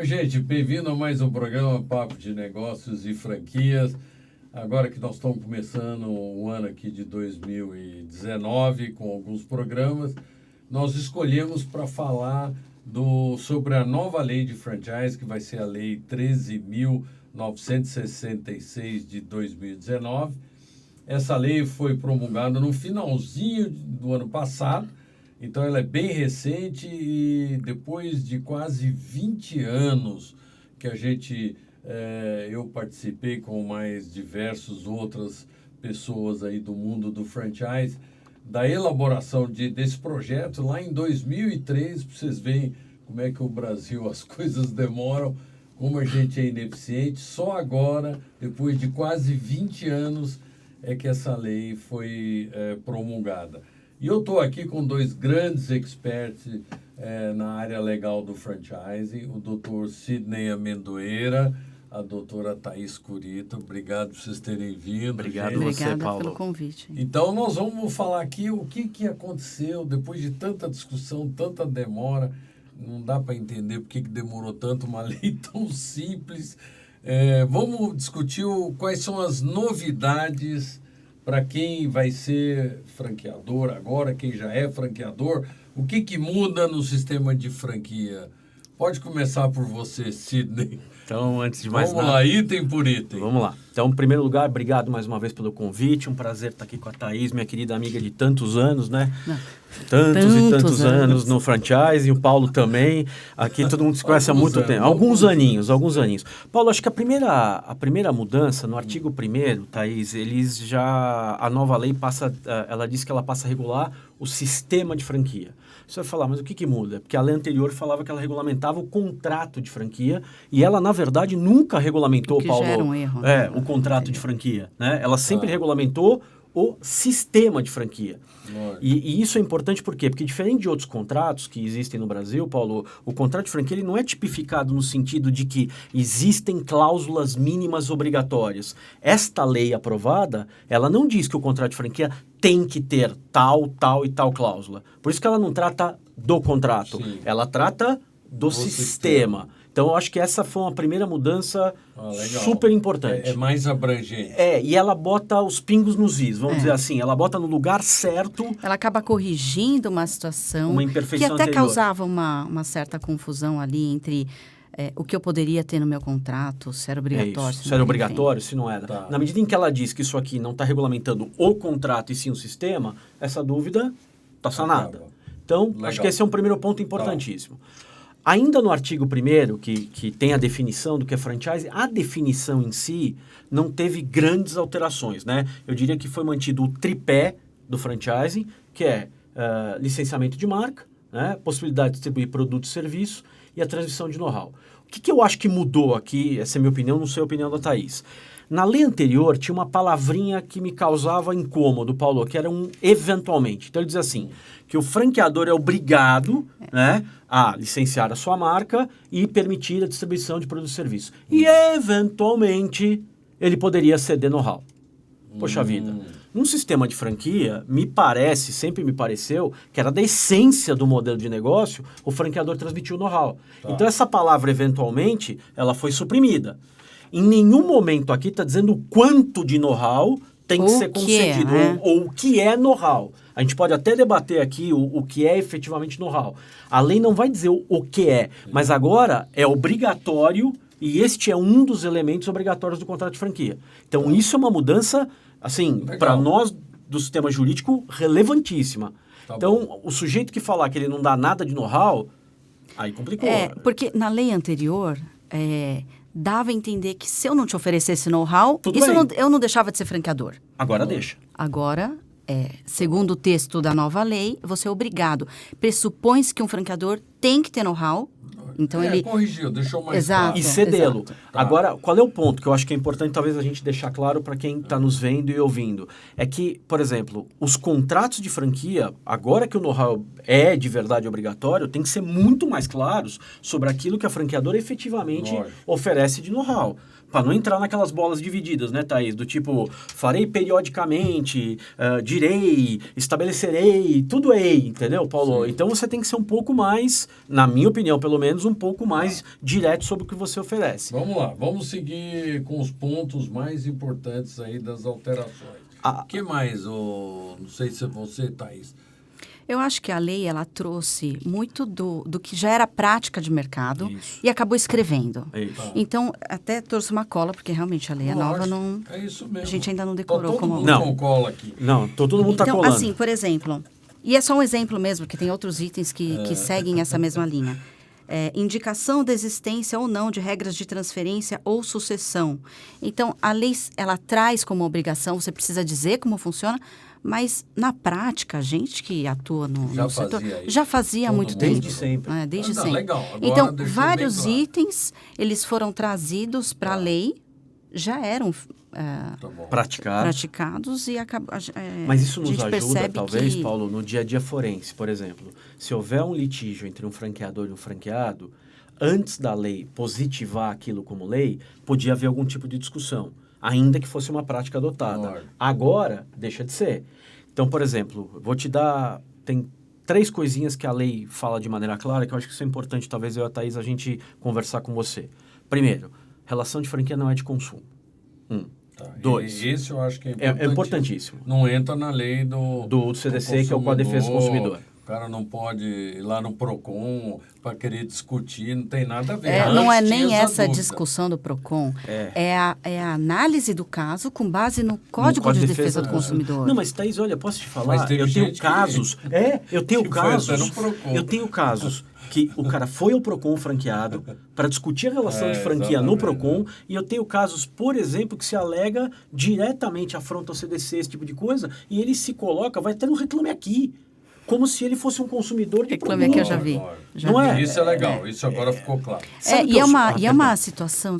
Oi, gente, bem-vindo a mais um programa Papo de Negócios e Franquias. Agora que nós estamos começando o ano aqui de 2019 com alguns programas, nós escolhemos para falar sobre a nova lei de franchise, que vai ser a Lei 13.966 de 2019. Essa lei foi promulgada no finalzinho do ano passado, então ela é bem recente e depois de quase 20 anos que eu participei com mais diversas outras pessoas aí do mundo do franchise, da elaboração desse projeto lá em 2003, para vocês verem como é que o Brasil, as coisas demoram, como a gente é ineficiente. Só agora, depois de quase 20 anos, é que essa lei foi promulgada. E eu estou aqui com dois grandes experts na área legal do franchising, o doutor Sidney Amendoeira, a doutora Thaís Curito. Obrigado por vocês terem vindo. Obrigado você, Paulo. Pelo convite. Então, nós vamos falar aqui o que aconteceu depois de tanta discussão, tanta demora. Não dá para entender por que demorou tanto uma lei tão simples. Vamos discutir quais são as novidades para quem vai ser franqueador agora, quem já é franqueador. O que muda no sistema de franquia? Pode começar por você, Sidney. Então, antes de mais nada... Vamos lá, item por item. Vamos lá. Então, em primeiro lugar, obrigado mais uma vez pelo convite. Um prazer estar aqui com a Thaís, minha querida amiga de tantos anos, né? Tantos anos no franchise, e o Paulo também. Aqui todo mundo se conhece há muito tempo. Alguns aninhos. Paulo, acho que a primeira mudança, no artigo 1º, Thaís, a nova lei ela diz que ela passa a regular o sistema de franquia. Você vai falar, mas o que muda? Porque a lei anterior falava que ela regulamentava o contrato de franquia e ela, na verdade, nunca regulamentou, Paulo, já era um erro, né? O contrato de franquia, né? Ela sempre regulamentou o sistema de franquia. E isso é importante por quê? Porque diferente de outros contratos que existem no Brasil, Paulo, o contrato de franquia ele não é tipificado no sentido de que existem cláusulas mínimas obrigatórias. Esta lei aprovada, ela não diz que o contrato de franquia tem que ter tal e tal cláusula. Por isso que ela não trata do contrato, ela trata do sistema. Então, eu acho que essa foi uma primeira mudança super importante. É mais abrangente. E ela bota os pingos nos is, vamos dizer assim. Ela bota no lugar certo. Ela acaba corrigindo uma situação uma imperfeição que até anterior. Causava uma certa confusão ali entre o que eu poderia ter no meu contrato, se era obrigatório. Se era obrigatório, se não era. Tá. Na medida em que ela diz que isso aqui não está regulamentando o contrato e sim o sistema, essa dúvida está sanada. Então, Legal. Acho que esse é um primeiro ponto importantíssimo. Ainda no artigo 1º, que tem a definição do que é franchise, a definição em si não teve grandes alterações, né? Eu diria que foi mantido o tripé do franchising, que é licenciamento de marca, né? Possibilidade de distribuir produto e serviço e a transmissão de know-how. O que eu acho que mudou aqui, essa é a minha opinião, não sei a opinião da Thaís. Na lei anterior, tinha uma palavrinha que me causava incômodo, Paulo, que era um eventualmente. Então, ele diz assim, que o franqueador é obrigado, né, a licenciar a sua marca e permitir a distribuição de produtos e serviços. E, eventualmente, ele poderia ceder know-how. Poxa vida. Num sistema de franquia, sempre me pareceu, que era da essência do modelo de negócio, o franqueador transmitiu know-how. Então, essa palavra, eventualmente, ela foi suprimida. Em nenhum momento aqui está dizendo o quanto de know-how tem que ser concedido, ou o que é know-how. A gente pode até debater aqui o que é efetivamente know-how. A lei não vai dizer o que é, mas agora é obrigatório e este é um dos elementos obrigatórios do contrato de franquia. Então, isso é uma mudança, assim, para nós do sistema jurídico, relevantíssima. Então, o sujeito que falar que ele não dá nada de know-how, aí complicou. Porque na lei anterior... dava a entender que se eu não te oferecesse know-how, eu não deixava de ser franqueador. Agora deixa. Agora, segundo o texto da nova lei, você é obrigado. Pressupõe-se que um franqueador tem que ter know-how. Então ele corrigiu, deixou mais exato, claro. E cedê-lo. Exato. Agora, qual é o ponto que eu acho que é importante talvez a gente deixar claro para quem está nos vendo e ouvindo? É que, por exemplo, os contratos de franquia, agora que o know-how é de verdade obrigatório, tem que ser muito mais claros sobre aquilo que a franqueadora efetivamente oferece de know-how. Para não entrar naquelas bolas divididas, né, Thaís? Do tipo, farei periodicamente, direi, estabelecerei, tudo é ei, entendeu, Paulo? Sim. Então você tem que ser um pouco mais, na minha opinião, pelo menos, um pouco mais direto sobre o que você oferece. Vamos lá, vamos seguir com os pontos mais importantes aí das alterações. O que mais, não sei se é você, Thaís? Eu acho que a lei, ela trouxe muito do que já era prática de mercado Isso. e acabou escrevendo. É isso. Então, até trouxe uma cola, porque realmente a lei é nova, não... É isso mesmo. A gente ainda não Tá decorou todo como... mundo Não. com cola aqui. Não, todo mundo está Então, colando. assim, por exemplo, e é só um exemplo mesmo, porque tem outros itens que seguem essa mesma linha. Indicação da existência ou não de regras de transferência ou sucessão. Então, a lei, ela traz como obrigação, você precisa dizer como funciona, mas na prática, a gente que atua no setor fazia isso. já fazia há Todo muito mundo. tempo. Desde sempre. Desde Ah, tá, sempre. legal. Agora Então, deixou vários bem claro. itens, eles foram trazidos para a lei, já eram Tá bom. Praticar. praticados e Mas isso a nos gente ajuda, percebe talvez, que... Paulo, no dia a dia forense, por exemplo. Se houver um litígio entre um franqueador e um franqueado, antes da lei positivar aquilo como lei, podia haver algum tipo de discussão, ainda que fosse uma prática adotada. Lógico. Agora, deixa de ser. Então, por exemplo, vou te dar... Tem 3 coisinhas que a lei fala de maneira clara, que eu acho que isso é importante, talvez eu e a Thaís, a gente conversar com você. Primeiro, relação de franquia não é de consumo. Tá. 2. Esse eu acho que é É importantíssimo. Não entra na lei do CDC, que é o Código de Defesa do Consumidor. O cara não pode ir lá no PROCON para querer discutir, não tem nada a ver. não é Antes nem tinha essa dúvida. discussão do PROCON, é a análise do caso com base no Código Código de Defesa do Consumidor. Não, mas Thaís, olha, posso te falar? Mas teve Eu tenho gente casos. Eu tenho que foi até casos. no Procon. Eu tenho casos que o cara foi ao Procon franqueado para discutir a relação de franquia no exatamente, Procon, e eu tenho casos, por exemplo, que se alega diretamente afronta ao CDC, esse tipo de coisa, e ele se coloca, vai ter um reclame aqui, como se ele fosse um consumidor de Reclame Procon. aqui, eu já vi. Agora. Já Não vi. é? Isso é legal, isso agora ficou claro. Sabe que E eu é uma perdão. situação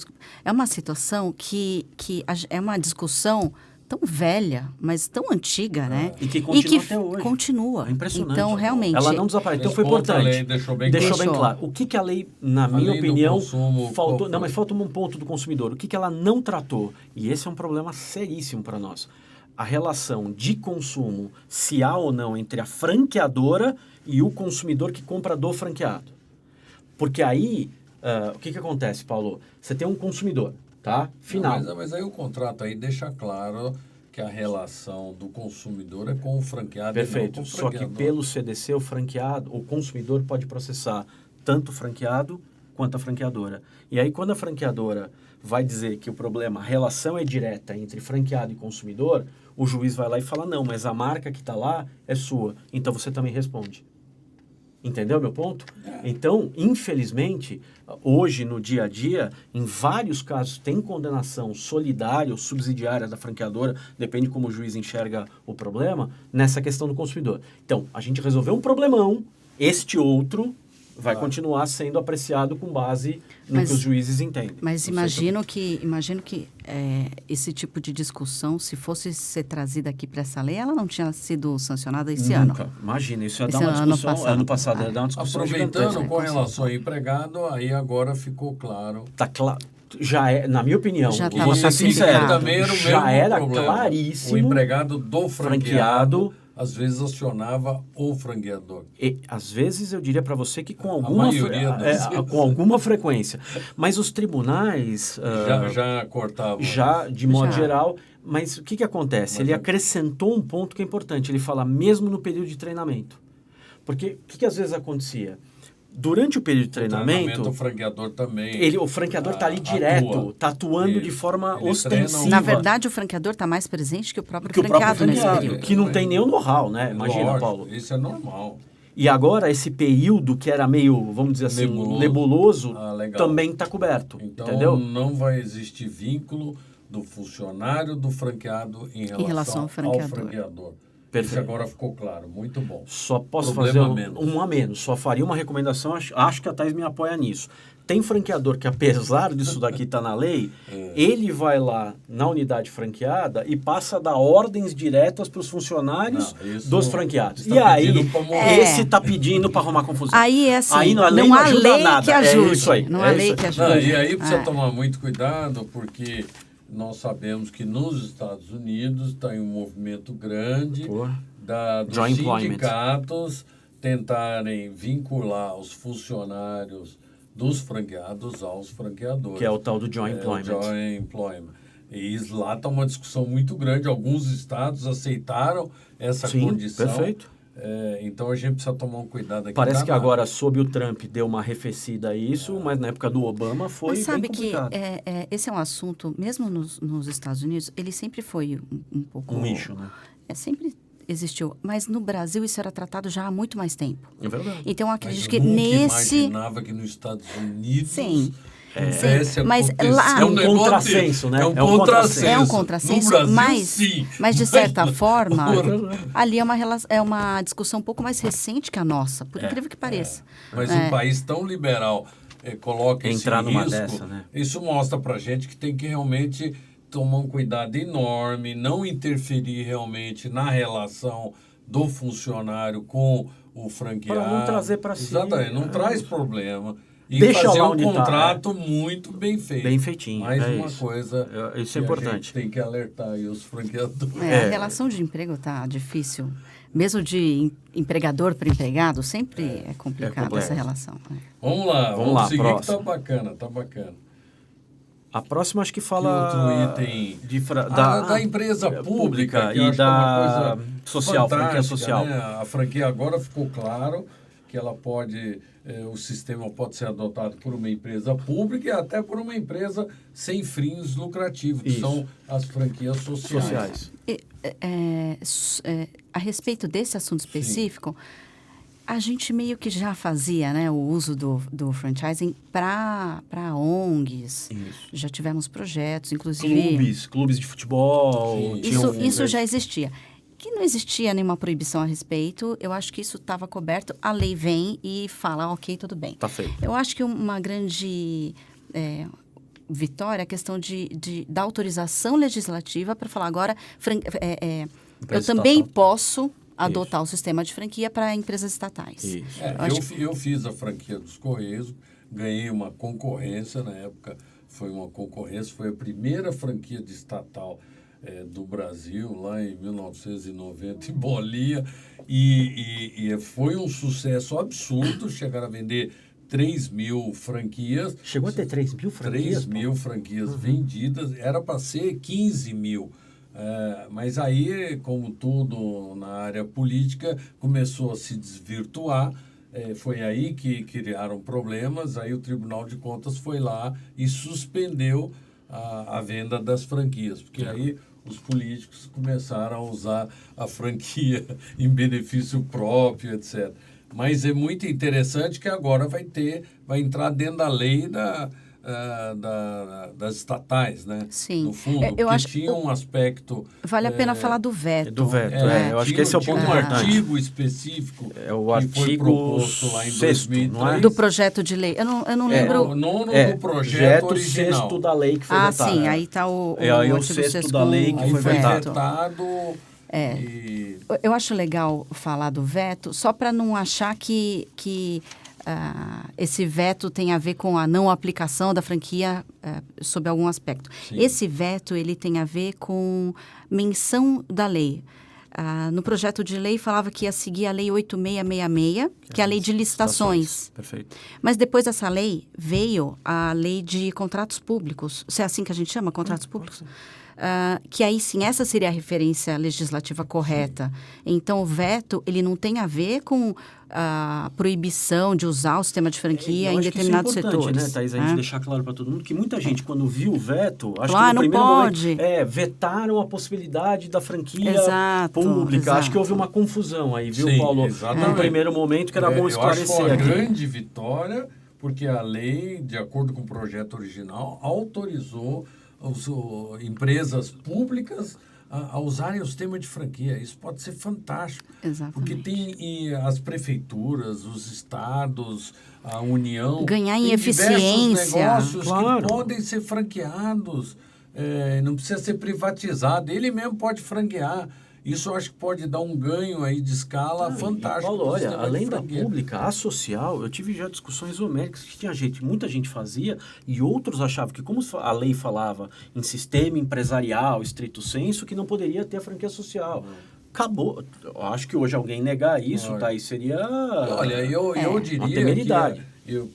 que é uma discussão tão velha, mas tão antiga, né? E que continua até hoje. Continua. É impressionante. Então, realmente... Ela não desapareceu. Então foi Responde a importante. lei, deixou bem Deixou claro. bem claro. O que a lei, na minha lei do opinião, consumo, qual faltou. foi? Não, mas falta um ponto do consumidor. O que ela não tratou? E esse é um problema seríssimo para nós. A relação de consumo, se há ou não, entre a franqueadora e o consumidor que compra do franqueado. Porque aí, o que acontece, Paulo? Você tem um consumidor, tá? Final. Não, mas aí o contrato aí deixa claro que a relação do consumidor é com o franqueado e não Perfeito. com o Só que franqueador. pelo CDC, o franqueado, o consumidor pode processar tanto o franqueado quanto a franqueadora. E aí, quando a franqueadora vai dizer que o problema, a relação é direta entre franqueado e consumidor, o juiz vai lá e fala, não, mas a marca que está lá é sua, então você também responde. Entendeu meu ponto? Então, infelizmente, hoje no dia a dia, em vários casos tem condenação solidária ou subsidiária da franqueadora, depende como o juiz enxerga o problema, nessa questão do consumidor. Então, a gente resolveu um problemão, este outro vai continuar sendo apreciado com base no que os juízes entendem. Mas Não sei imagino que esse tipo de discussão, se fosse ser trazida aqui para essa lei, ela não tinha sido sancionada esse Nunca. ano. Imagina, isso ia Esse dar uma ano discussão, ano passado, ia dar uma discussão Aproveitando gigantesca. com relação ao empregado, aí agora ficou claro. Tá claro. Já é, na minha opinião, Já vou tava ser pacificado. sincero, também era o já mesmo era problema. claríssimo. O empregado do franqueado, franqueado, às vezes acionava o franqueador. E, às vezes eu diria para você que com alguma, maioria das vezes. com alguma frequência. Mas os tribunais, Já cortava. já de modo Já. geral, mas o que acontece? Ele acrescentou um ponto que é importante. Ele fala mesmo no período de treinamento. Porque o que às vezes acontecia? Durante o período de treinamento, O franqueador também. o franqueador está ali direto, está atuando Isso. de forma Ele ostensiva. treina Na verdade, o franqueador está mais presente que o próprio que o próprio franqueado nesse franqueado, período. que não tem nem o know-how, né? Imagina, Lógico, Paulo. Isso é normal. E agora, esse período que era meio, vamos dizer assim, nebuloso legal. também está coberto, Então, entendeu? não vai existir vínculo do funcionário do franqueado em relação relação ao ao franqueador. franqueador. Perfeito. Isso agora ficou claro, muito bom. Só posso Problema fazer menos. um a menos. Só faria uma recomendação, acho que a Thais me apoia nisso. Tem franqueador que, apesar disso daqui estar na lei, ele vai lá na unidade franqueada e passa a dar ordens diretas para os funcionários Não, isso dos franqueados. está E aí, pedindo pra morrer. esse está pedindo para arrumar confusão. Aí é assim, Aí a lei não há ajuda lei nada. que ajude. É isso aí. Não há é lei isso que aí. ajude. Não, e aí precisa É. tomar muito cuidado, porque nós sabemos que nos Estados Unidos está um movimento grande Pô. dos Joint employment. sindicatos tentarem vincular os funcionários dos franqueados aos franqueadores. Que é o tal do joint employment. Joint employment. E isso lá está uma discussão muito grande. Alguns estados aceitaram essa Sim, condição. perfeito. Então a gente precisa tomar um cuidado aqui. Parece que danado. agora, sob o Trump, deu uma arrefecida a isso, mas na época do Obama foi Mas bem sabe que complicado. esse é um assunto, mesmo nos Estados Unidos, ele sempre foi um pouco... Um nicho, né? Sempre existiu. Mas no Brasil isso era tratado já há muito mais tempo. É verdade. Então eu Mas acredito eu que nunca nesse... imaginava que nos Estados Unidos Sim. pudesse Mas acontecer lá- É um negócio contrassenso, desse. né? É um contrassenso. É um No contrassenso, Brasil, mas, sim. mas de certa Mas- forma, ali é uma discussão um pouco mais recente que a nossa, por incrível que pareça. Mas um país tão liberal coloca Entrar esse numa risco, dessa, né? isso mostra pra gente que tem que realmente tomar um cuidado enorme, não interferir realmente na relação do funcionário com o franqueado. Para não trazer para si. Exatamente, não traz problema. E Deixa fazer lá um onde tá, contrato muito bem feito. Bem feitinho, Mais é uma isso. coisa Isso é que importante. a gente tem que alertar aí os franqueadores. A relação de emprego tá difícil. Mesmo de empregador para empregado, sempre é complicada complexo. essa relação. Vamos lá, Vamos vamos lá, seguir próximo. que tá bacana, tá bacana. A próxima acho que Que fala outro item? da empresa pública que e eu acho que é uma da coisa social, franquia fantástica, social. né? A franquia agora ficou claro que ela pode, o sistema pode ser adotado por uma empresa pública e até por uma empresa sem fins lucrativos, que Isso. são as franquias sociais. A respeito desse assunto específico, a gente meio que já fazia, né, o uso do franchising para ONGs. Isso. Já tivemos projetos, inclusive... Clubes de futebol. Sim. tinham- Isso já existia. Que não existia nenhuma proibição a respeito, eu acho que isso estava coberto. A lei vem e fala, ok, tudo bem. Tá feito. Eu acho que uma grande vitória é a questão da autorização legislativa para falar agora, eu Empresa também estatal. posso adotar o sistema de franquia para empresas estatais. Isso. Eu fiz a franquia dos Correios, ganhei uma concorrência na época, foi a primeira franquia de estatal do Brasil, lá em 1990, em Bolinha, e foi um sucesso absurdo, chegaram a vender 3 mil franquias. Chegou a ter 3 mil franquias? 3 mil franquias vendidas, era para ser 15 mil. Mas aí, como tudo na área política, começou a se desvirtuar. Foi aí que criaram problemas. Aí o Tribunal de Contas foi lá e suspendeu a venda das franquias. Porque aí os políticos começaram a usar a franquia em benefício próprio, etc. Mas é muito interessante que agora vai entrar dentro da lei das estatais, né? Sim. No fundo, Eu porque acho tinha um aspecto... Vale a pena falar do veto. Do veto, eu acho que esse é o ponto um importante. artigo específico É o que foi artigo proposto lá em 6º, 2003. não é? Do projeto de lei. Eu não lembro... O nono do projeto Jeto original. sexto da lei que foi vetado. sim, aí está o Aí o artigo sexto 6º da lei com que Aí foi foi veto. vetado e... Eu acho legal falar do veto, só para não achar que esse veto tem a ver com a não aplicação da franquia sob algum aspecto. Sim. Esse veto ele tem a ver com menção da lei. No projeto de lei falava que ia seguir a lei 8666, que é a lei de licitações. Perfeito. Mas depois dessa lei veio a lei de contratos públicos. Se é assim que a gente chama, contratos públicos? Que aí sim, essa seria a referência legislativa correta. Então, o veto, ele não tem a ver com a proibição de usar o sistema de franquia em determinados setores. Né, Thaís, a gente deixar claro para todo mundo que muita gente, quando viu o veto, acho Claro, que no não primeiro pode. momento, vetaram a possibilidade da franquia Exato, pública. exato. Acho que houve uma confusão aí, viu, Sim, Paulo? exatamente. No primeiro momento, que era bom Eu acho que esclarecer foi uma aqui. grande vitória, porque a lei, de acordo com o projeto original, autorizou empresas públicas a usarem o sistema de franquia. Isso pode ser fantástico. Exatamente. Porque tem as prefeituras, os estados, a União... Ganhar em tem eficiência. diversos negócios Claro. que podem ser franqueados. Não precisa ser privatizado. Ele mesmo pode franquear. Isso eu acho que pode dar um ganho aí de escala fantástico. E, Paulo, pro olha, sistema de além da franquia. pública, a social, eu tive já discussões homéricas que tinha muita gente fazia e outros achavam que, como a lei falava em sistema empresarial, estrito senso, que não poderia ter a franquia social. Acabou. Eu acho que hoje alguém negar isso, Olha. tá aí seria Olha, eu diria uma temeridade.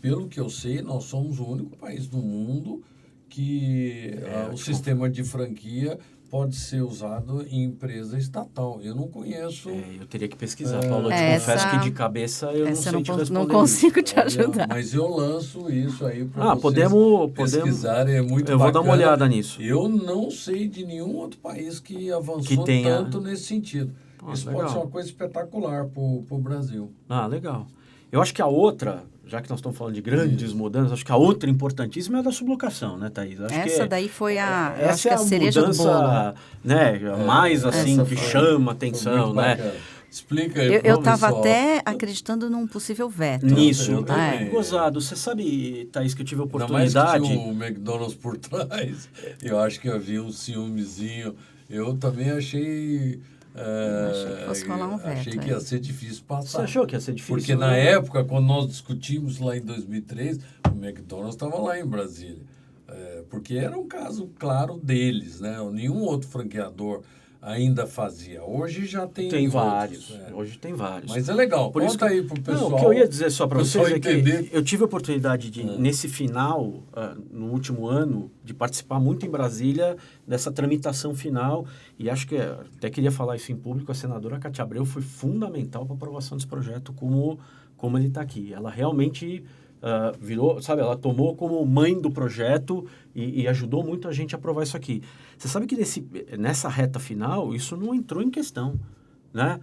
pelo que eu sei, nós somos o único país do mundo que o tipo, sistema de franquia pode ser usado em empresa estatal. Eu não conheço... eu teria que pesquisar, Paulo. Eu te Essa- confesso que de cabeça eu não essa sei te não responder consigo isso. te ajudar. Mas eu lanço isso aí para vocês podemos pesquisarem. É muito eu vou dar uma bacana. olhada nisso. Eu não sei de nenhum outro país que avançou Que tenha- tanto nesse sentido. Isso legal. pode ser uma coisa espetacular para o Brasil. Legal. Eu acho que a outra, já que nós estamos falando de grandes mudanças, acho que a outra importantíssima é a da sublocação, né, Thaís? Acho que Essa daí foi eu acho essa que é a cereja do bolo. mudança, né, mais assim, Essa que foi- chama foi atenção, muito né? bacana. Explica aí Eu pro estava pessoal. até acreditando num possível veto. Nisso, Eu também. é gozado. Você sabe, Thaís, que eu tive a Ainda mais que oportunidade... tinha um McDonald's por trás, eu acho que havia um ciúmezinho. Eu também achei... achei que fosse rolar um veto, Achei que ia ser difícil passar. Você achou que ia ser difícil? Porque na época, quando nós discutimos lá em 2003, o McDonald's estava lá em Brasília. Porque era um caso claro deles, né? Nenhum outro franqueador ainda fazia. Hoje já tem Tem outros, vários. Hoje tem vários. Mas é legal. Por isso Conta que- aí pro pessoal. Não, o que eu ia dizer só para pro vocês pessoal é que entender. eu tive a oportunidade de, nesse final, no último ano, de participar muito em Brasília dessa tramitação final, e acho que, até queria falar isso em público, a senadora Cátia Abreu foi fundamental para a aprovação desse projeto como ele está aqui. Ela realmente virou, sabe, ela tomou como mãe do projeto e ajudou muito a gente a aprovar isso aqui. Você sabe que nessa reta final, isso não entrou em questão, né?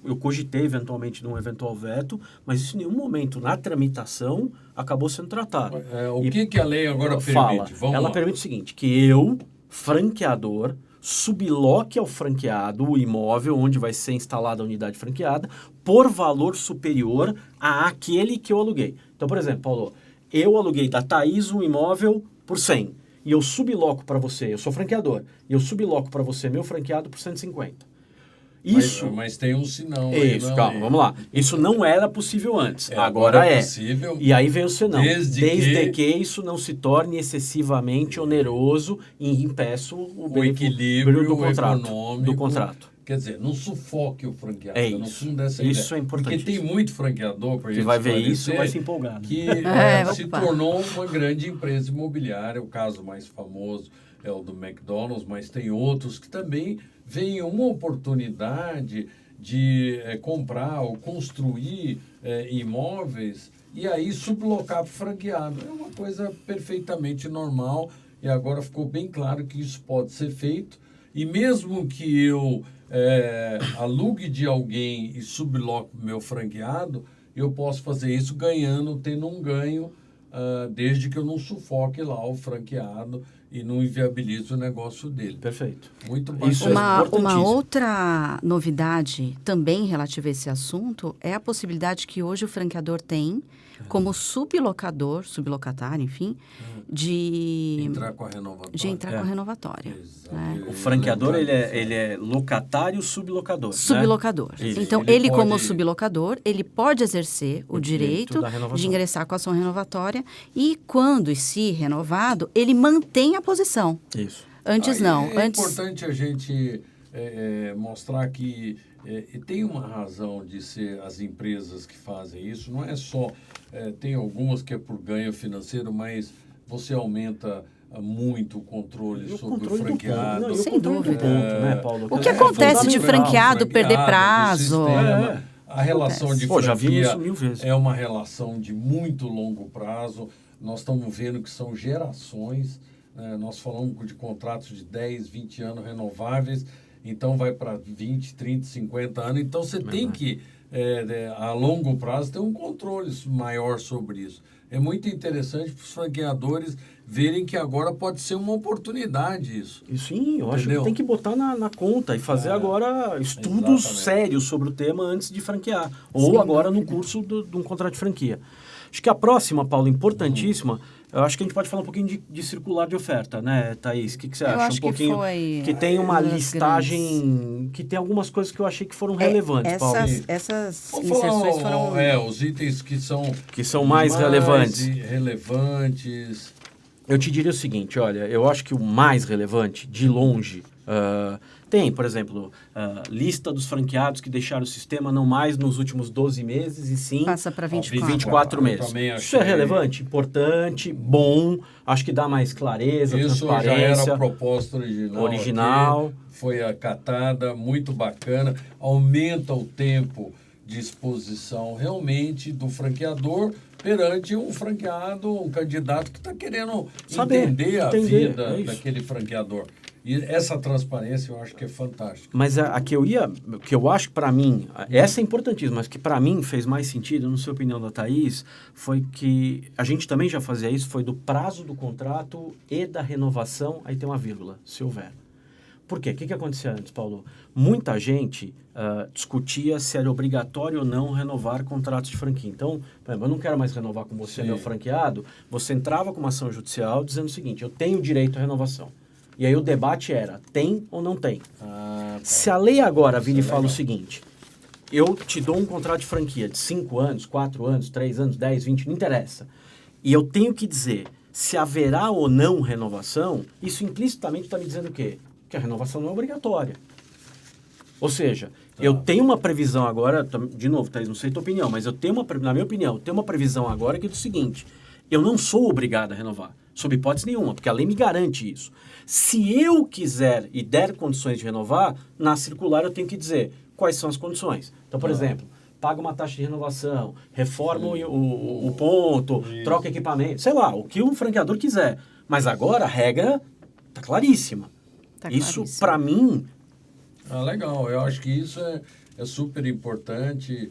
Eu cogitei eventualmente de um eventual veto, mas isso em nenhum momento na tramitação acabou sendo tratado. O que a lei agora Fala, permite? Vamos ela lá. permite o seguinte, que eu, franqueador, subloque ao franqueado o imóvel onde vai ser instalada a unidade franqueada por valor superior àquele que eu aluguei. Então, por exemplo, Paulo, eu aluguei da Thaís um imóvel por 100 e eu subloco para você, eu sou franqueador, e eu subloco para você meu franqueado por 150. Isso... Mas tem um senão aí Isso, na calma, lei. vamos lá. Isso não era possível antes, agora agora é é. possível, E aí vem o senão. desde que isso não se torne excessivamente oneroso e impeça o equilíbrio do contrato. econômico. Do contrato. Quer dizer, não sufoque o franqueado. É No isso. fundo dessa Isso ideia. é importantíssimo. Porque tem muito franqueador, para Que vai ver isso e vai se empolgar. Né? que se opa. tornou uma grande empresa imobiliária. O caso mais famoso é o do McDonald's, mas tem outros que também veem uma oportunidade de comprar ou construir imóveis e aí sublocar para o franqueado. É uma coisa perfeitamente normal e agora ficou bem claro que isso pode ser feito. E mesmo que eu alugue de alguém e subloque o meu franqueado, eu posso fazer isso tendo um ganho, desde que eu não sufoque lá o franqueado e não inviabilize o negócio dele. Perfeito. Muito bacana. Isso é Uma importantíssimo. outra novidade também relativa a esse assunto é a possibilidade que hoje o franqueador tem como sublocatário, enfim, de Entrar com a renovatória. com a renovatória. Exato. né? O franqueador, ele é locatário sublocador. Sublocador. Né? Isso. Então, Ele ele como pode- sublocador, ele pode exercer o direito da renovação. de ingressar com a ação renovatória e, quando e se renovado, ele mantém a posição. Isso. Antes Aí não. É Antes importante a gente mostrar que tem uma razão de ser as empresas que fazem isso. Não é só... tem algumas que é por ganho financeiro, mas você aumenta muito o controle E o sobre o controle do franqueado. ponto. Não, e o Sem controle do dúvida. ponto, né, Paulo? O que É acontece de fundamental. franqueado perder do prazo? sistema. A relação de Pô, já vimos franquia isso 1000 vezes. é uma relação de muito longo prazo. Nós estamos vendo que são gerações. Nós falamos de contratos de 10, 20 anos renováveis, então vai para 20, 30, 50 anos. Então você tem que, a longo prazo, ter um controle maior sobre isso. É muito interessante para os franqueadores verem que agora pode ser uma oportunidade isso. E sim, eu acho que Entendeu? tem que botar na conta e fazer agora estudos exatamente. sérios sobre o tema antes de franquear. Ou Sem agora no dúvida. curso de um contrato de franquia. Acho que a próxima, Paulo, importantíssima, eu acho que a gente pode falar um pouquinho de circular de oferta, né, Thaís? O que você Eu acha? acho Um pouquinho que tem uma uma das listagem, que tem algumas coisas que eu achei que foram relevantes, Paulo. Essas Vamos inserções falar foram... os itens que são mais relevantes. relevantes. Eu te diria o seguinte, olha, eu acho que o mais relevante, de longe, tem, por exemplo, lista dos franqueados que deixaram o sistema não mais nos últimos 12 meses, e sim Passa para 24. 24 Eu meses. também Isso é achei. relevante, importante, bom, acho que dá mais clareza, Isso já era transparência. a proposta original. Original. Aqui, foi acatada, muito bacana, aumenta o tempo de exposição realmente do franqueador perante um franqueado, um candidato que está querendo entender a vida é isso. daquele franqueador. E essa transparência eu acho que é fantástica. Mas a que eu acho que para mim, essa é importantíssima, mas que para mim fez mais sentido, não sei a opinião da Thaís, foi que a gente também já fazia isso, foi do prazo do contrato e da renovação, aí tem uma vírgula, se houver. Por quê? O que acontecia antes, Paulo? Muita gente discutia se era obrigatório ou não renovar contratos de franquia. Então, por exemplo, eu não quero mais renovar com você, Sim. meu franqueado. Você entrava com uma ação judicial dizendo o seguinte, eu tenho direito à renovação. E aí o debate era, tem ou não tem? Tá. Se a lei agora vira e Isso é fala o legal. seguinte, eu te dou um contrato de franquia de 5 anos, 4 anos, 3 anos, 10, 20, não interessa. E eu tenho que dizer se haverá ou não renovação, isso implicitamente está me dizendo o quê? Que a renovação não é obrigatória. Ou seja, eu tenho uma previsão agora, de novo, Thaís, não sei a tua opinião, mas eu tenho na minha opinião, eu tenho uma previsão agora que é do seguinte, eu não sou obrigado a renovar, sob hipótese nenhuma, porque a lei me garante isso. Se eu quiser e der condições de renovar, na circular eu tenho que dizer quais são as condições. Então, por exemplo, paga uma taxa de renovação, reforma o ponto, Isso. troca equipamento, sei lá, o que o franqueador quiser. Mas agora a regra está claríssima. Tá Isso, claríssimo. para mim, Legal, eu acho que isso é super importante,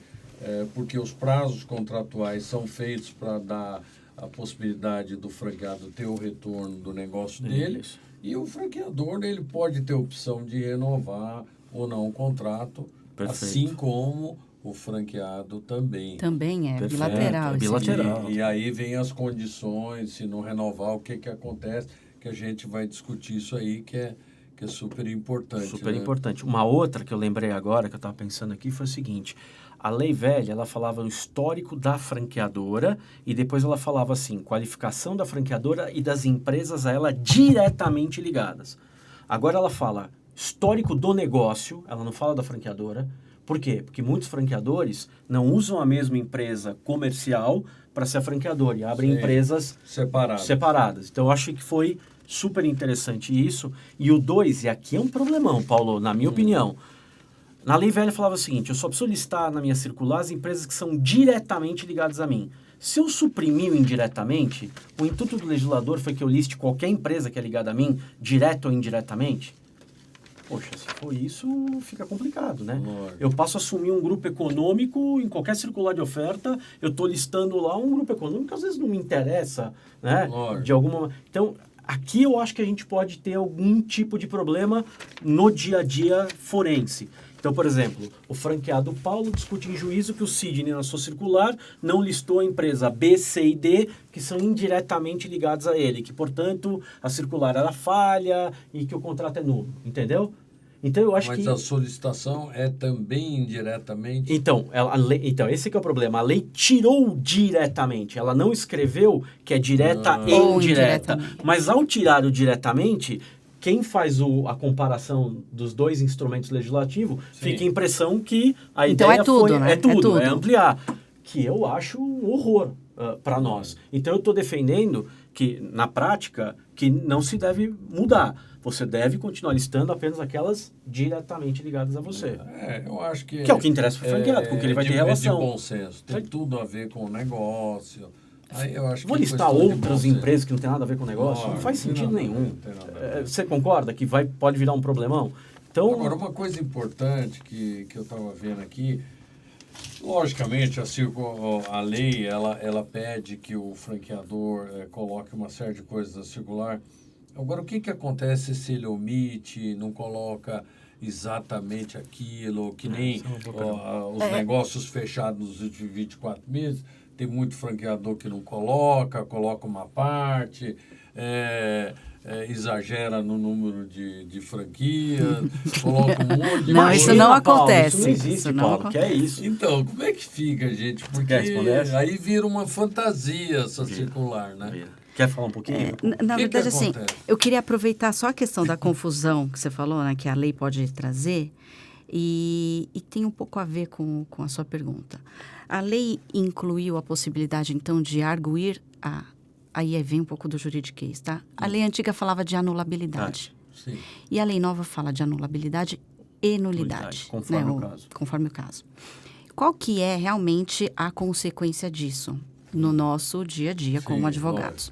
porque os prazos contratuais são feitos para dar a possibilidade do franqueado ter o retorno do negócio dele, Isso. e o franqueador ele pode ter opção de renovar ou não o contrato, Perfeito. assim como o franqueado também. Também é Perfeito, bilateral. é esse bilateral. tipo. E aí vem as condições, se não renovar, o que acontece, que a gente vai discutir isso aí, que é super importante. super né? importante. Uma outra que eu lembrei agora, que eu estava pensando aqui, foi o seguinte. A lei velha, ela falava o histórico da franqueadora e depois ela falava assim, qualificação da franqueadora e das empresas a ela diretamente ligadas. Agora ela fala histórico do negócio, ela não fala da franqueadora. Por quê? Porque muitos franqueadores não usam a mesma empresa comercial para ser franqueador e abrem Sim. empresas separadas. Então, eu acho que foi super interessante isso. E o 2, e aqui é um problemão, Paulo, na minha opinião. Na lei velha falava o seguinte, eu só preciso listar na minha circular as empresas que são diretamente ligadas a mim. Se eu suprimir o indiretamente, o intuito do legislador foi que eu liste qualquer empresa que é ligada a mim, direto ou indiretamente. Poxa, se for isso, fica complicado, né? Lógico. Eu passo a assumir um grupo econômico, em qualquer circular de oferta, eu estou listando lá um grupo econômico que às vezes não me interessa, né? Lógico. De alguma... Então, aqui eu acho que a gente pode ter algum tipo de problema no dia a dia forense. Então, por exemplo, o franqueado Paulo discute em juízo que o Sidney, na sua circular, não listou a empresa B, C e D, que são indiretamente ligados a ele, que, portanto, a circular era falha e que o contrato é nulo, entendeu? Então, eu acho Mas que... a solicitação é também indiretamente? Então, esse que é o problema. A lei tirou diretamente. Ela não escreveu que é direta e Ou indireta. indiretamente. Mas ao tirar o diretamente, quem faz a comparação dos dois instrumentos legislativos, Sim. fica a impressão que a Então ideia é tudo, foi... né? É tudo, É tudo. é ampliar. Que eu acho um horror para nós. Então, eu estou defendendo que, na prática, que não se deve mudar. Você deve continuar listando apenas aquelas diretamente ligadas a você. Eu acho que... Que é o que interessa para o franqueado, com que ele vai ter relação. É de bom senso, tem tudo a ver com o negócio. Aí eu acho Vou que listar questão de outras bom senso. empresas que não tem nada a ver com o negócio? Claro, Não faz não tem sentido nada a ver, nenhum. não tem nada a ver. Você concorda que pode virar um problemão? Então, Agora, uma coisa importante que eu estava vendo aqui, Logicamente, a lei, ela pede que o franqueador coloque uma série de coisas na circular. Agora, o que acontece se ele omite, não coloca exatamente aquilo, que nem os negócios fechados nos últimos 24 meses? Tem muito franqueador que não coloca uma parte, exagera no número de franquias, coloca um monte de Não, coisa. isso não Paulo, acontece. Isso não existe, Isso não Paulo. Que é isso? Então, como é que fica, gente? Porque Quer responder? aí vira uma fantasia essa circular, né? Quer falar um pouquinho? Na que verdade, assim, acontece? eu queria aproveitar só a questão da confusão que você falou, né, que a lei pode trazer, e tem um pouco a ver com a sua pergunta. A lei incluiu a possibilidade, então, de arguir aí vem um pouco do juridiquês, tá? A lei antiga falava de anulabilidade. Sim. E a lei nova fala de anulabilidade e nulidade. Conforme o caso. Conforme o caso. Qual que é realmente a consequência disso no nosso dia a dia como Sim, advogados?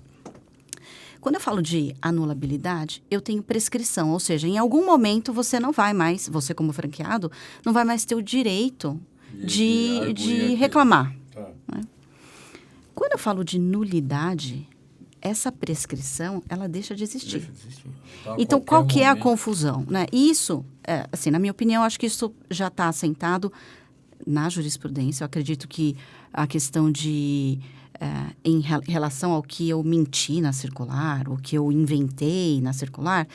Quando eu falo de anulabilidade, eu tenho prescrição, ou seja, em algum momento você não vai mais, você como franqueado, não vai mais ter o direito de reclamar. Tá. Né? Quando eu falo de nulidade, essa prescrição, ela deixa de existir. Tá, Então, qualquer qual que é a momento. confusão? Né? Isso, assim, na minha opinião, acho que isso já está assentado na jurisprudência. Eu acredito que a questão de, em relação ao que eu menti na circular, o que eu inventei na circular,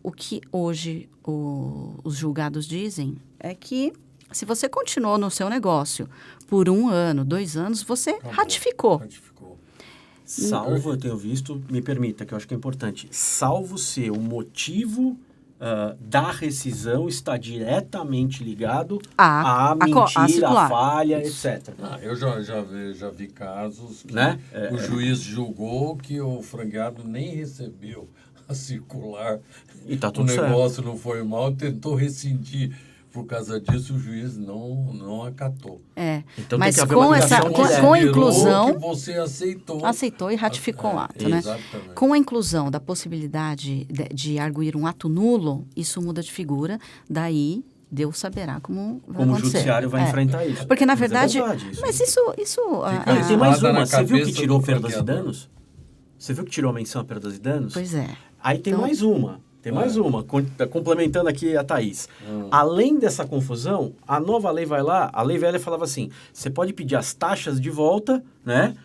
o que hoje os julgados dizem é que se você continuou no seu negócio por 1 ano, 2 anos, você Acabou. ratificou. Salvo, eu tenho visto, me permita, que eu acho que é importante, salvo se o motivo da rescisão está diretamente ligado à mentira, circular. à falha, etc. Eu já vi casos que Né? o juiz julgou que o franqueado nem recebeu a circular. E tá O tudo certo. negócio não foi mal, tentou rescindir. Por causa disso, o juiz não acatou. Então, Mas tem que haver com uma essa, ligação com direta. a inclusão, que você aceitou. aceitou e ratificou o ato, né? Exatamente. Com a inclusão da possibilidade de arguir um ato nulo, isso muda de figura, daí Deus saberá como vai Como o acontecer. judiciário vai enfrentar isso. Porque, na Mas é verdade, verdade isso. mas isso Tem mais espada na uma. Você viu que cabeça tirou do perdas e franqueador. danos? Você viu que tirou a menção a perdas e danos? pois é. Aí tem Então- mais uma. Tem mais uma, complementando aqui a Thaís. Além dessa confusão, a nova lei vai lá, a lei velha falava assim, você pode pedir as taxas de volta, né?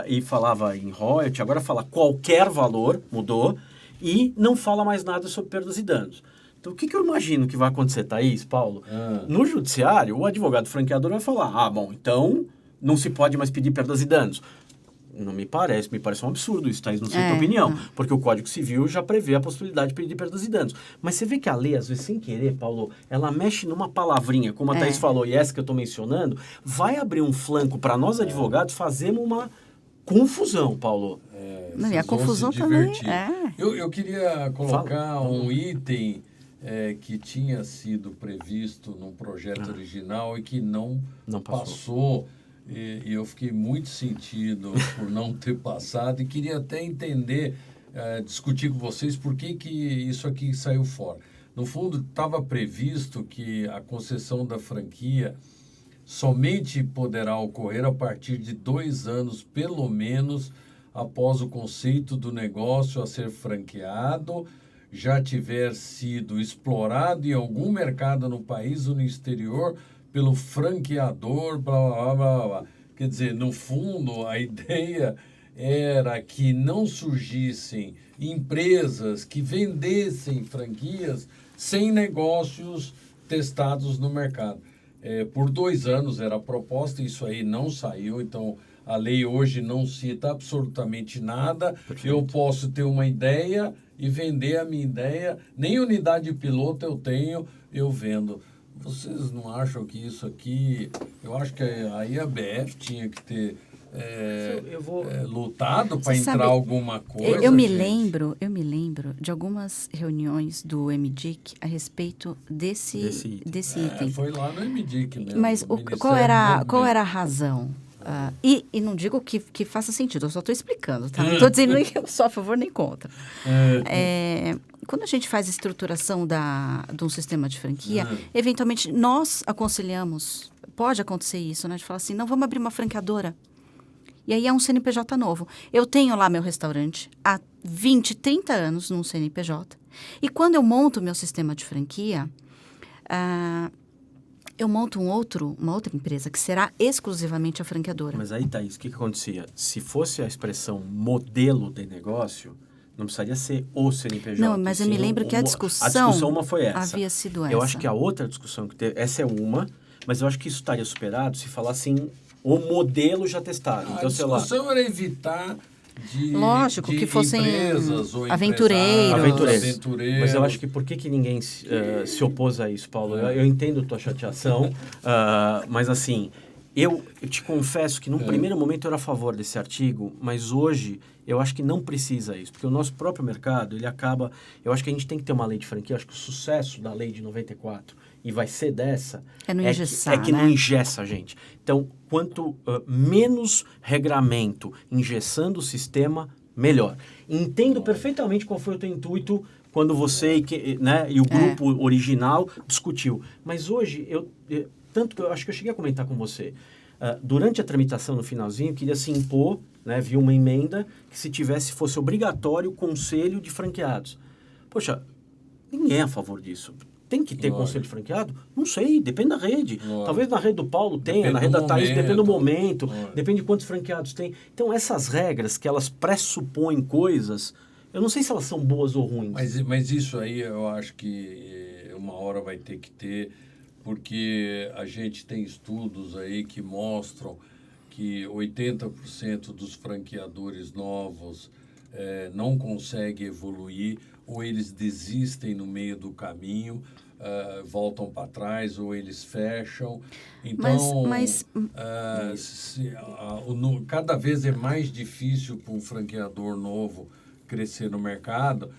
E falava em royalty, agora fala qualquer valor, mudou, e não fala mais nada sobre perdas e danos. Então, o que eu imagino que vai acontecer, Thaís, Paulo? No judiciário, o advogado franqueador vai falar, bom, então não se pode mais pedir perdas e danos. Não me parece um absurdo isso, Thaís, não sei a tua opinião. Porque o Código Civil já prevê a possibilidade de pedir perdas e danos. Mas você vê que a lei, às vezes, sem querer, Paulo, ela mexe numa palavrinha, como a Thaís falou, e essa que eu estou mencionando, vai abrir um flanco para nós advogados fazermos uma confusão, Paulo. Não, e a Vocês vão confusão se também divertir. é. Eu queria colocar Fala. um item que tinha sido previsto num projeto original e que não passou. E eu fiquei muito sentido por não ter passado e queria até entender, discutir com vocês por que isso aqui saiu fora. No fundo, estava previsto que a concessão da franquia somente poderá ocorrer a partir de 2 anos, pelo menos, após o conceito do negócio a ser franqueado já tiver sido explorado em algum mercado no país ou no exterior pelo franqueador, blá, blá, blá, blá. Quer dizer, no fundo, a ideia era que não surgissem empresas que vendessem franquias sem negócios testados no mercado. Por 2 anos era a proposta, isso aí não saiu, então a lei hoje não cita absolutamente nada. Perfeito. Eu posso ter uma ideia e vender a minha ideia, nem unidade piloto eu tenho, eu vendo. Vocês não acham que isso aqui... Eu acho que aí a BF tinha que ter lutado para entrar alguma coisa. Eu me lembro de algumas reuniões do MDIC a respeito desse item. Foi lá no MDIC mesmo. Mas qual era a razão? E não digo que faça sentido, eu só estou explicando, tá? Não estou dizendo nem que eu sou a favor nem contra. quando a gente faz a estruturação de um sistema de franquia, eventualmente nós aconselhamos, pode acontecer isso, né? De falar assim, não, vamos abrir uma franqueadora. E aí é um CNPJ novo. Eu tenho lá meu restaurante há 20, 30 anos num CNPJ. E quando eu monto meu sistema de franquia, eu monto uma outra empresa que será exclusivamente a franqueadora. Mas aí, Thaís, o que acontecia? Se fosse a expressão modelo de negócio, não precisaria ser o CNPJ. Não, mas eu me lembro que a discussão uma foi essa. havia sido essa. Eu acho que a outra discussão que teve, essa é uma, mas eu acho que isso estaria superado se falar assim, o modelo já testado. Então, a discussão era evitar lógico, de que fossem empresas ou aventureiros. Mas eu acho que por que ninguém se opôs a isso, Paulo? Eu entendo tua chateação, mas assim, eu te confesso que num primeiro momento eu era a favor desse artigo, mas hoje eu acho que não precisa isso, porque o nosso próprio mercado, ele acaba... Eu acho que a gente tem que ter uma lei de franquia, eu acho que o sucesso da lei de 94, e vai ser dessa, é não engessar, que não engessa a gente. Então, quanto menos regramento engessando o sistema, melhor. Entendo perfeitamente qual foi o teu intuito quando você e o grupo original discutiu. Mas hoje, tanto que eu acho que eu cheguei a comentar com você, durante a tramitação no finalzinho, queria se impor, viu uma emenda que se fosse obrigatório o conselho de franqueados. Poxa, ninguém é a favor disso. Tem que ter conselho de franqueado? Não sei, depende da rede. Talvez na rede do Paulo tenha, na rede da Thaís, depende do momento, depende de quantos franqueados tem. Então, essas regras que elas pressupõem coisas, eu não sei se elas são boas ou ruins. Mas isso aí eu acho que uma hora vai ter que ter, porque a gente tem estudos aí que mostram que 80% dos franqueadores novos não conseguem evoluir, ou eles desistem no meio do caminho, voltam para trás, ou eles fecham. Então, cada vez é mais difícil para um franqueador novo crescer no mercado.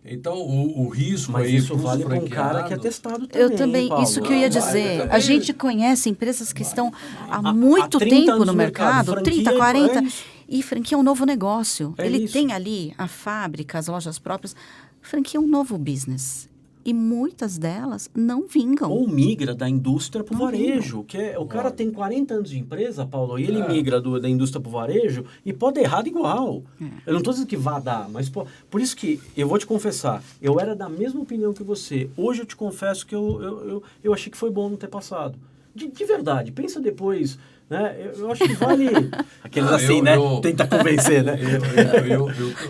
Então, o risco mas aí isso vale para um cara que é testado também. Eu também, Paulo. isso que eu ia dizer. A gente conhece empresas que estão há muito tempo no mercado, 30, 40, e franquia é um novo negócio. Ele tem ali a fábrica, as lojas próprias. Franquia é um novo business. E muitas delas não vingam. Ou migra da indústria para o varejo. O cara tem 40 anos de empresa, Paulo, e ele migra da indústria para o varejo e pode dar errado igual. Eu não estou dizendo que vá dar, mas por isso que eu vou te confessar, eu era da mesma opinião que você. Hoje eu te confesso que eu achei que foi bom não ter passado. De verdade, pensa depois, né? Eu acho que vale... Aqueles tenta convencer, né?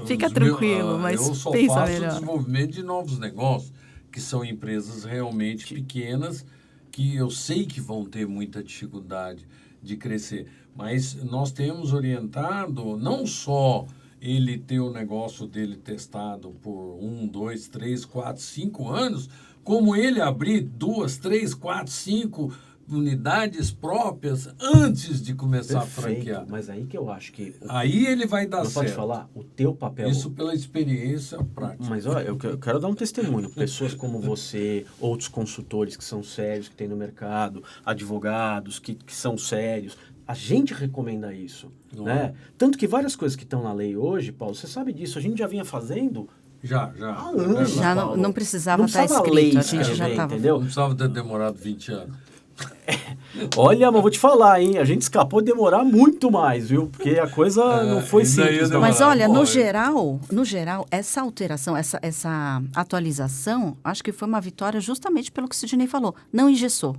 Fica tranquilo, mas eu só pensa faço melhor. Desenvolvimento de novos negócios, que são empresas realmente pequenas, que eu sei que vão ter muita dificuldade de crescer. Mas nós temos orientado não só ele ter o negócio dele testado por 1, 2, 3, 4, 5 anos, como ele abrir 2, 3, 4, 5 unidades próprias antes de começar a franquear. Mas aí que eu acho que... Aí ele vai dar certo. Pode falar? O teu papel... Isso pela experiência prática. Mas olha, eu quero dar um testemunho. Pessoas como você, outros consultores que são sérios, que tem no mercado, advogados que são sérios. A gente recomenda isso, né? Tanto que várias coisas que estão na lei hoje, Paulo, você sabe disso, a gente já vinha fazendo... Já. Há anos, já não precisava estar escrito, lei a gente já estava... Entendeu? Não precisava ter demorado 20 anos. Olha, mas vou te falar, hein? A gente escapou de demorar muito mais, viu? Porque a coisa não foi simples. Mas olha, no geral, essa alteração, essa atualização, acho que foi uma vitória justamente pelo que o Sidney falou. Não engessou.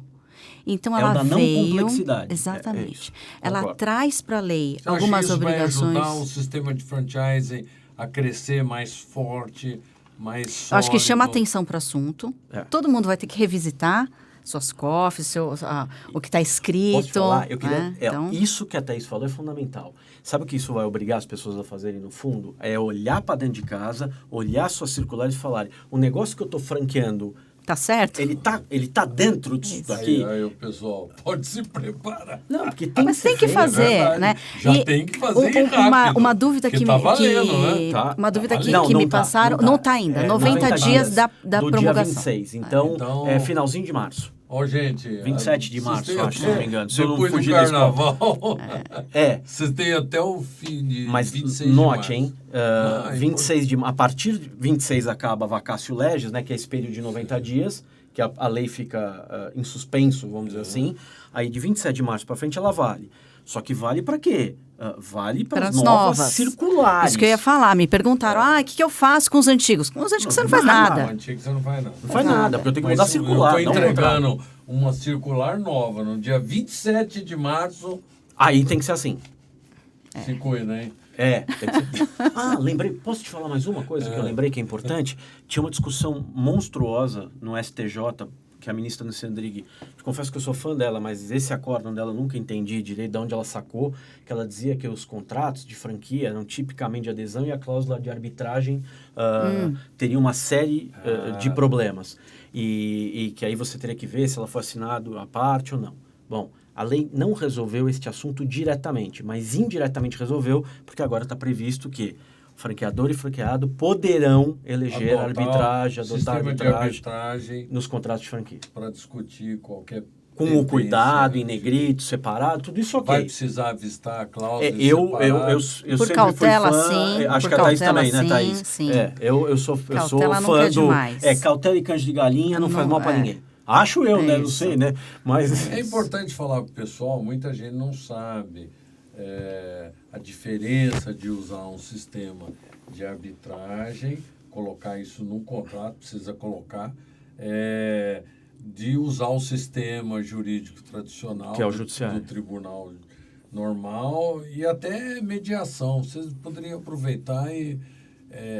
Então ela veio... não complexidade. Exatamente. Ela traz para a lei Você algumas acha que isso obrigações... vai ajudar o sistema de franchising a crescer mais forte, mais sólido? Eu acho que chama atenção para o assunto. Todo mundo vai ter que revisitar suas COFs, o que está escrito. Posso falar? Então... Isso que a Thaís falou é fundamental. Sabe o que isso vai obrigar as pessoas a fazerem no fundo? É olhar para dentro de casa, olhar suas circulares e falarem, o negócio que eu estou franqueando... Tá certo? Ele tá dentro disso daqui. Aí o pessoal pode se preparar. Não, porque tem Mas tem que fazer, né? Já tem que fazer rápido. Uma dúvida que tá valendo, né? Uma dúvida que me passaram, não tá ainda. 90 dias da promulgação. Dia 26, então é finalzinho de março. Ó, gente... 27 de março, têm acho, se não me engano. Se eu não depois do fugir da escola. carnaval... Vocês têm até o fim de Mas 26 note, de hein? março. 26 a partir de 26 acaba a vacatio legis, né? Que é esse período de 90 dias, que a lei fica em suspenso, vamos dizer assim. Aí de 27 de março para frente ela vale. Só que vale para quê? Vale para as novas circulares. Isso que eu ia falar. Me perguntaram, o que eu faço com os antigos? Com os antigos você não faz nada. Com os antigos você não faz nada. Não faz nada, porque eu tenho que mudar a circular. Eu estou entregando uma circular nova no dia 27 de março. Aí tem que ser assim. Se cuida, hein? Tem que ser. Lembrei. Posso te falar mais uma coisa que eu lembrei que é importante? Tinha uma discussão monstruosa no STJ, que a ministra Nancy Andrighi, confesso que eu sou fã dela, mas esse acórdão dela eu nunca entendi direito de onde ela sacou, que ela dizia que os contratos de franquia eram tipicamente de adesão e a cláusula de arbitragem teria uma série de problemas. E que aí você teria que ver se ela foi assinado à parte ou não. Bom, a lei não resolveu este assunto diretamente, mas indiretamente resolveu, porque agora está previsto que franqueador e franqueado poderão eleger adotar arbitragem nos contratos de franquia. Para discutir qualquer... Com o cuidado, em negrito, separado, tudo isso ok. Vai precisar avistar a cláusula eu por sempre cautela, fui fã, sim. Acho que a Thaís também, né, Thaís? Sim. Eu sou fã do... cautela e canja de galinha não faz mal para ninguém. Acho eu, né? Não sei, né? Mas... É importante falar para o pessoal, muita gente não sabe... a diferença de usar um sistema de arbitragem, colocar isso num contrato, precisa colocar, de usar o sistema jurídico tradicional, que é o judiciário, do tribunal normal e até mediação. Vocês poderiam aproveitar e...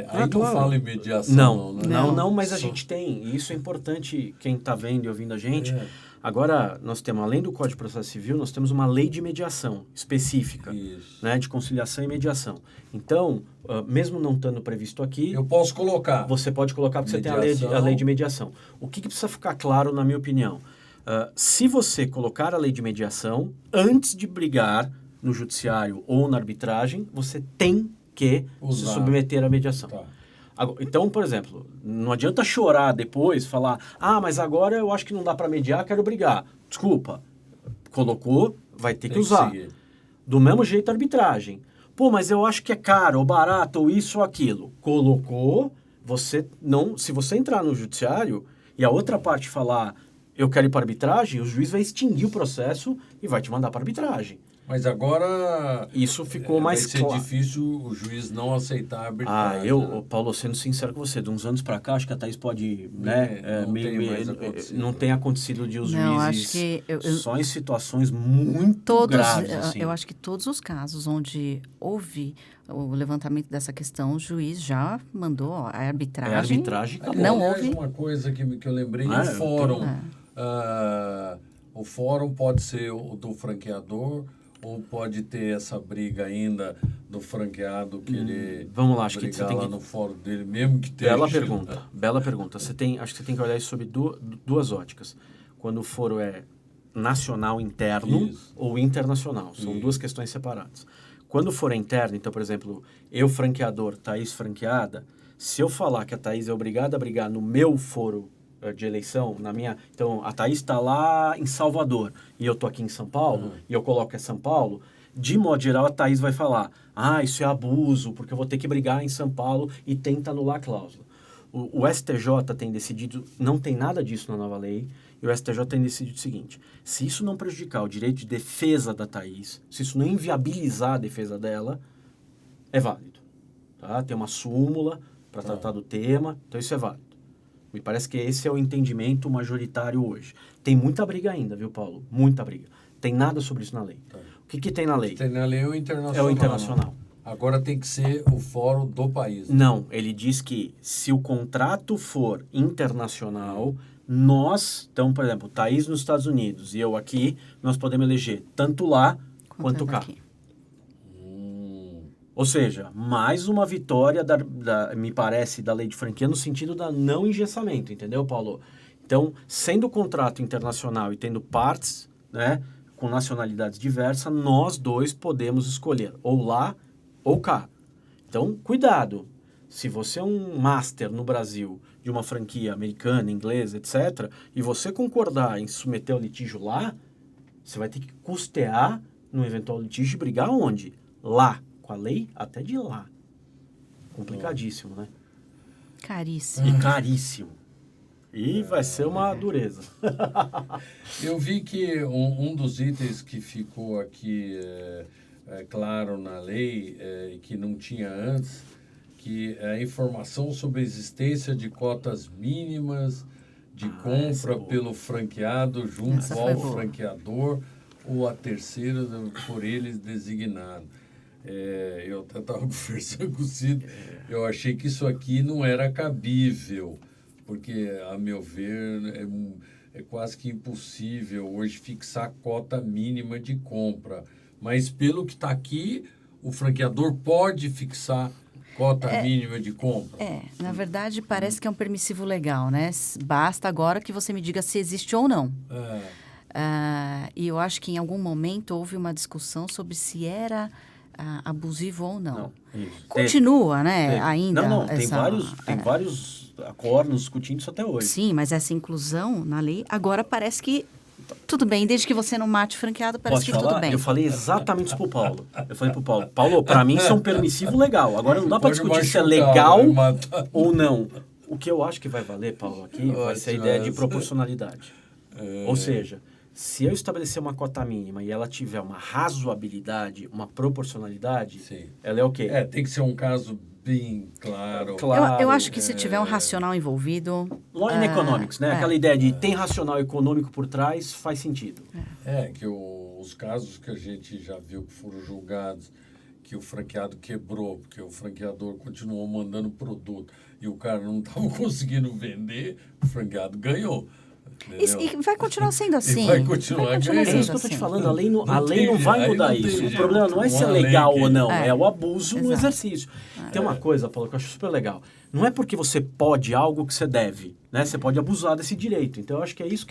aí não fala em mediação. Não, mas a gente tem, e isso é importante quem está vendo e ouvindo a gente. Agora, nós temos, além do Código de Processo Civil, nós temos uma lei de mediação específica, né, de conciliação e mediação. Então, mesmo não estando previsto aqui... Eu posso colocar. Você pode colocar, porque mediação. Você tem a lei de mediação. O que precisa ficar claro, na minha opinião? Se você colocar a lei de mediação, antes de brigar no judiciário ou na arbitragem, você tem que se submeter à mediação. Tá. Então, por exemplo, não adianta chorar depois, falar, mas agora eu acho que não dá para mediar, quero brigar. Desculpa, colocou, vai ter que usar. Do mesmo jeito a arbitragem. Pô, mas eu acho que é caro, ou barato, ou isso ou aquilo. Colocou, se você entrar no judiciário e a outra parte falar, eu quero ir para arbitragem, o juiz vai extinguir o processo e vai te mandar para arbitragem. Mas agora... Isso ficou mais claro. Vai ser difícil o juiz não aceitar a arbitragem. Paulo, sendo sincero com você, de uns anos para cá, acho que a Thaís pode... não tem acontecido de os juízes... Acho que só em situações muito graves. Assim. Eu acho que todos os casos onde houve o levantamento dessa questão, o juiz já mandou a arbitragem. Arbitragem acabou. Não houve... uma coisa que eu lembrei, o fórum. O fórum pode ser o do franqueador... Ou pode ter essa briga ainda do franqueado querer vamos lá, acho que você tem lá que... no fórum dele, mesmo que tenha... Bela pergunta. Acho que você tem que olhar isso sob duas óticas. Quando o foro é nacional interno ou internacional. São duas questões separadas. Quando o foro é interno, então, por exemplo, eu franqueador, Thaís franqueada, se eu falar que a Thaís é obrigada a brigar no meu foro de eleição, então a Thaís está lá em Salvador e eu tô aqui em São Paulo e eu coloco que é São Paulo, de modo geral a Thaís vai falar, isso é abuso, porque eu vou ter que brigar em São Paulo e tenta anular a cláusula. O STJ tem decidido, não tem nada disso na nova lei, e o STJ tem decidido o seguinte, se isso não prejudicar o direito de defesa da Thaís, se isso não inviabilizar a defesa dela, é válido. Tá? Tem uma súmula para tratar do tema, então isso é válido. Me parece que esse é o entendimento majoritário hoje. Tem muita briga ainda, viu, Paulo? Muita briga. Tem nada sobre isso na lei. O que tem na lei? Tem na lei o internacional. É o internacional. Agora tem que ser o fórum do país. Né? Não, ele diz que se o contrato for internacional, nós, então, por exemplo, Thaís nos Estados Unidos e eu aqui, nós podemos eleger tanto lá quanto cá. Aqui. Ou seja, mais uma vitória, me parece, da lei de franquia no sentido da não engessamento, entendeu, Paulo? Então, sendo contrato internacional e tendo partes, né, com nacionalidades diversas, nós dois podemos escolher ou lá ou cá. Então, cuidado. Se você é um master no Brasil de uma franquia americana, inglesa, etc., e você concordar em submeter o litígio lá, você vai ter que custear no eventual litígio e brigar onde? Lá. Com a lei até de lá. Complicadíssimo, né? Caríssimo. E caríssimo. E vai ser uma dureza. Eu vi que um dos itens que ficou aqui claro na lei e que não tinha antes, que é a informação sobre a existência de cotas mínimas de compra pelo franqueado junto ao franqueador ou a terceira por eles designado. Eu até estava conversando com o Cid, eu achei que isso aqui não era cabível, porque, a meu ver, é quase que impossível hoje fixar cota mínima de compra. Mas, pelo que está aqui, o franqueador pode fixar cota mínima de compra. Na verdade, parece que é um permissivo legal, né? Basta agora que você me diga se existe ou não. E eu acho que em algum momento houve uma discussão sobre se era abusivo ou não. Continua, né? Ainda. Não, tem vários acordos discutindo isso até hoje. Sim, mas essa inclusão na lei, agora parece que tudo bem, desde que você não mate o franqueado, parece que tudo bem. Eu falei exatamente isso pro Paulo. Paulo, para mim isso é um permissivo legal. Agora não dá para discutir se é legal ou não. O que eu acho que vai valer, Paulo, aqui vai ser a ideia de proporcionalidade. Ou seja, se eu estabelecer uma cota mínima e ela tiver uma razoabilidade, uma proporcionalidade, sim, ela é o quê? Tem que ser um caso bem claro. Eu acho que se tiver um racional envolvido... Law in Economics, né? Aquela ideia de tem racional econômico por trás, faz sentido. Que os casos que a gente já viu que foram julgados, que o franqueado quebrou, porque o franqueador continuou mandando produto e o cara não estava conseguindo vender, o franqueado ganhou. E vai continuar sendo assim. E vai continuar ganhando. É isso que eu estou te falando, a lei não vai mudar isso. O problema não é se é legal ou não, é o abuso no exercício. Tem uma coisa, Paulo, que eu acho super legal. Não é porque você pode algo que você deve, né? Você pode abusar desse direito. Então, eu acho que é isso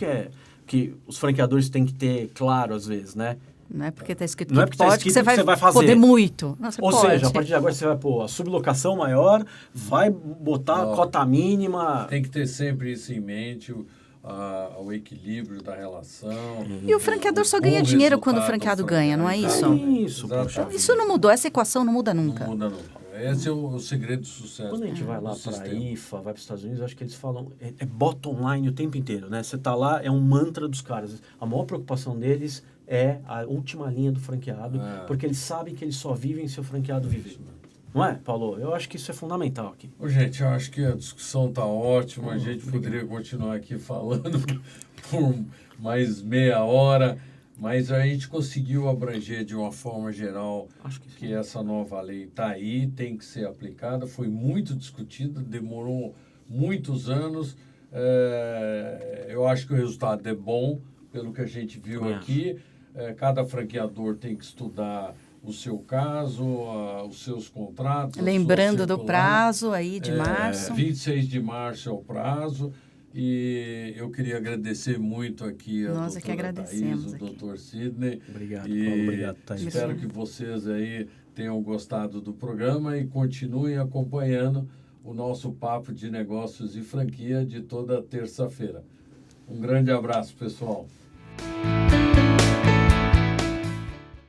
que os franqueadores têm que ter claro, às vezes, né? Não é porque está escrito não que pode que você vai fazer. Poder muito. Não, Ou seja, a partir de agora você vai pôr a sublocação maior, vai botar a cota mínima. Tem que ter sempre isso em mente, o equilíbrio da relação. E o franqueador só ganha dinheiro quando o franqueado ganha, não é isso? Isso, poxa. Isso não mudou, essa equação não muda nunca. Não muda nunca. Esse é o segredo do sucesso. Quando a gente vai lá para a IFA, vai para os Estados Unidos, eu acho que eles falam, é bottom line o tempo inteiro, né? Você tá lá, é um mantra dos caras. A maior preocupação deles é a última linha do franqueado, porque eles sabem que eles só vivem se o franqueado viver. Não é, Paulo? Eu acho que isso é fundamental aqui. Gente, eu acho que a discussão está ótima. A gente poderia continuar aqui falando por mais meia hora, mas a gente conseguiu abranger de uma forma geral que essa nova lei está aí, tem que ser aplicada. Foi muito discutida, demorou muitos anos. Eu acho que o resultado é bom, pelo que a gente viu aqui. Cada franqueador tem que estudar o seu caso, os seus contratos. Lembrando do prazo aí de março. 26 de março é o prazo. E eu queria agradecer muito aqui a doutora Thaís, o doutor Sidney. Obrigado, Paulo. Obrigado, Thaís. Espero que vocês aí tenham gostado do programa e continuem acompanhando o nosso Papo de Negócios e Franquia de toda terça-feira. Um grande abraço, pessoal.